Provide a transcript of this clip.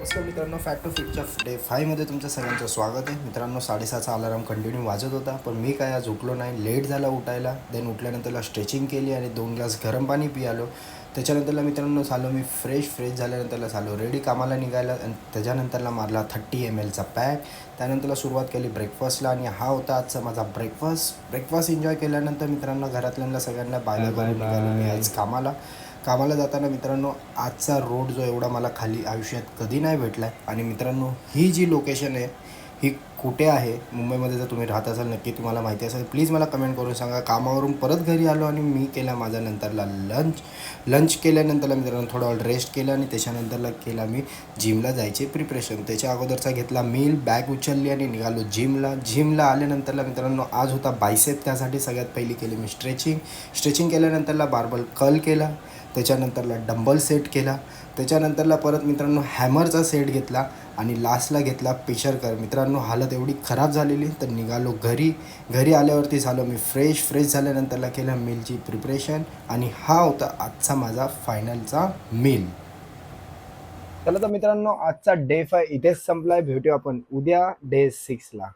नमस्कार मित्रांनो, fat to फिटच्या day 5मध्ये तुमचं सगळ्यांचं स्वागत आहे. मित्रांनो, 6:30चा अलाराम कंटिन्यू वाजत होता, पण मी काय आज उठलो नाही. लेट झाला उठायला. देन उठल्यानंतरला स्ट्रेचिंग केली आणि 2 ग्लास गरम पाणी पियालो. त्याच्यानंतरला मित्रांनो झालो मी फ्रेश झाल्यानंतरला झालो रेडी कामाला निघायला. आणि त्याच्यानंतरला मारला 30 ml पॅक. त्यानंतरला सुरुवात केली ब्रेकफास्टला आणि हा होता आजचा माझा ब्रेकफास्ट एन्जॉय केल्यानंतर मित्रांनो घरातल्यांना सगळ्यांना बाय करून निघालो मी आज कामाला जाताना. मित्रांनो, आजचा रोड जो एवढा मला खाली आयुष्यात कधी नाही भेटला आहे. आणि मित्रांनो, ही जी लोकेशन आहे ही कुठे आहे मुंबईमध्ये, जर तुम्ही राहत असाल नक्की तुम्हाला माहिती असेल, प्लीज मला कमेंट करून सांगा. कामावरून परत घरी आलो आणि मी केला माझ्या नंतरला लंच केल्यानंतरला मित्रांनो थोडा वेळ रेस्ट केला आणि त्याच्यानंतरला केला मी जिमला जायचे प्रिपरेशन. त्याच्या अगोदरचा घेतला मील, बॅग उचलली आणि निघालो जिमला आल्यानंतरला मित्रांनो आज होता बायसेप. त्यासाठी सगळ्यात पहिली केली मी स्ट्रेचिंग केल्यानंतरला बार्बल कर्ल केला. त्याच्यानंतरला डंबल सेट केला. त्याच्यानंतरला परत मित्रांनो हॅमरचा सेट घेतला आणि लास्टला घेतला प्रेशर. मित्रांनो, हालत एवढी खराब झालेली तर निघालो घरी आल्यावरती झालो मी फ्रेश झाल्यानंतरला केलं मीलची प्रिपरेशन. आणि हा होता आजचा माझा फायनलचा मील. चला तर मित्रांनो, आजचा डे 5 इथेच संपलाय. भेटूया आपण उद्या डे 6ला.